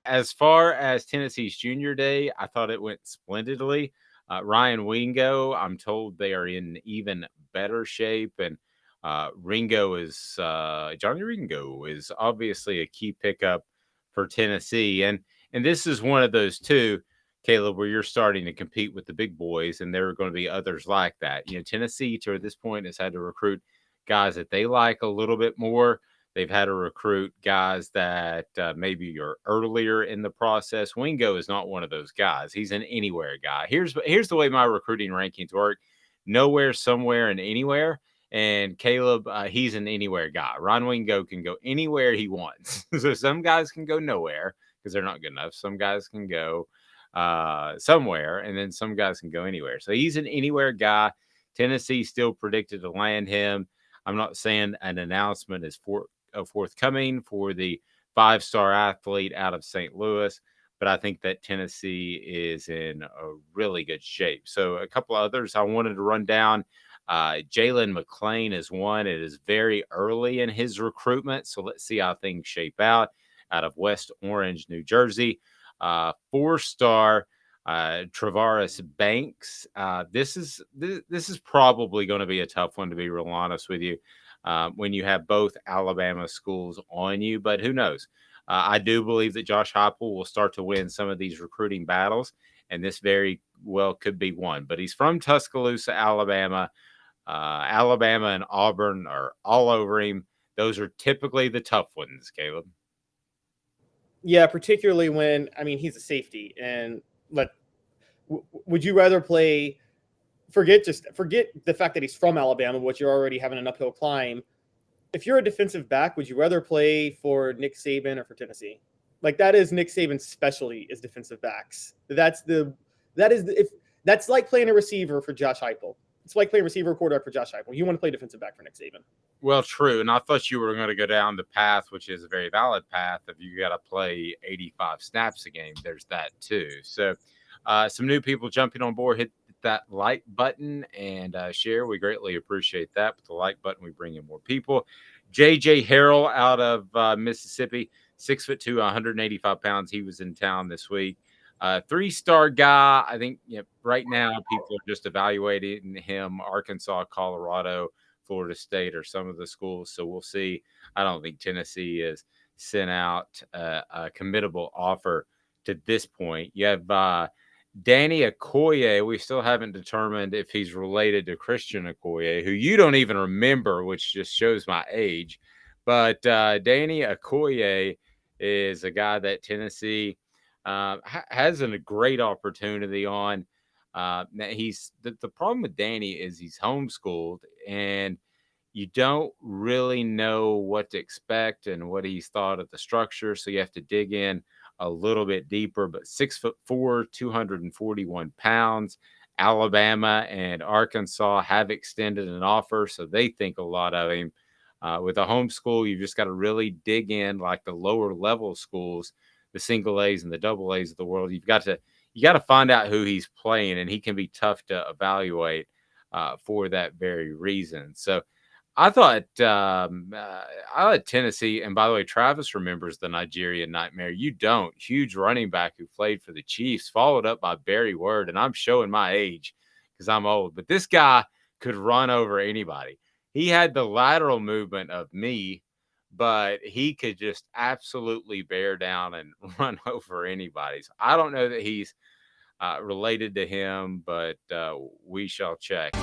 As far as Tennessee's junior day, I thought it went splendidly. Ryan Wingo, I'm told they are in even better shape, and Johnny Ringo is obviously a key pickup for Tennessee, and this is one of those two, Caleb, where you're starting to compete with the big boys, and there are going to be others like that. Tennessee to this point has had to recruit guys that they like a little bit more. They've had to recruit guys that maybe are earlier in the process. Wingo is not one of those guys. He's an anywhere guy. Here's the way my recruiting rankings work: nowhere, somewhere, and anywhere. And Caleb, he's an anywhere guy. Ron Wingo can go anywhere he wants. So some guys can go nowhere because they're not good enough. Some guys can go somewhere, and then some guys can go anywhere. So he's an anywhere guy. Tennessee still predicted to land him. I'm not saying an announcement is forthcoming for the 5-star athlete out of St. Louis, but I think that Tennessee is in a really good shape. So a couple of others I wanted to run down. Jalen McLean is one. It is very early in his recruitment, so let's see how things shape out of West Orange, New Jersey. 4-star Travaris Banks. This is probably going to be a tough one, to be real honest with you, when you have both Alabama schools on you. But who knows? I do believe that Josh Heupel will start to win some of these recruiting battles, and this very well could be one. But he's from Tuscaloosa, Alabama. Alabama and Auburn are all over him. Those are typically the tough ones, Caleb. Yeah, particularly when, I mean, he's a safety, and would you rather play? Forget the fact that he's from Alabama, which you're already having an uphill climb. If you're a defensive back, would you rather play for Nick Saban or for Tennessee? Like, that is Nick Saban's specialty, is defensive backs. That's like playing a receiver for Josh Heupel. It's like playing receiver quarterback for Josh Heupel. You want to play defensive back for Nick Saban. Well, true. And I thought you were going to go down the path, which is a very valid path, of you got to play 85 snaps a game. There's that too. So some new people jumping on board. Hit that like button and share. We greatly appreciate that. With the like button, we bring in more people. JJ Harrell out of Mississippi, 6'2", 185 pounds. He was in town this week. 3-star guy. I think right now people are just evaluating him. Arkansas, Colorado, Florida State are some of the schools. So we'll see. I don't think Tennessee has sent out a committable offer to this point. You have Danny Okoye. We still haven't determined if he's related to Christian Okoye, who you don't even remember, which just shows my age. But Danny Okoye is a guy that Tennessee has a great opportunity on. The problem with Danny is he's homeschooled, and you don't really know what to expect and what he's thought of the structure. So you have to dig in a little bit deeper. But 6'4", 241 pounds. Alabama and Arkansas have extended an offer, so they think a lot of him. With a homeschool, you've just got to really dig in, like the lower level schools, the single A's and the double A's of the world. You got to find out who he's playing, and he can be tough to evaluate for that very reason. So I thought I like Tennessee. And by the way, Travis remembers the Nigerian nightmare. You don't. Huge running back who played for the Chiefs, followed up by Barry Word. And I'm showing my age because I'm old. But this guy could run over anybody. He had the lateral movement of me, but he could just absolutely bear down and run over anybody. So I don't know that he's related to him, but we shall check.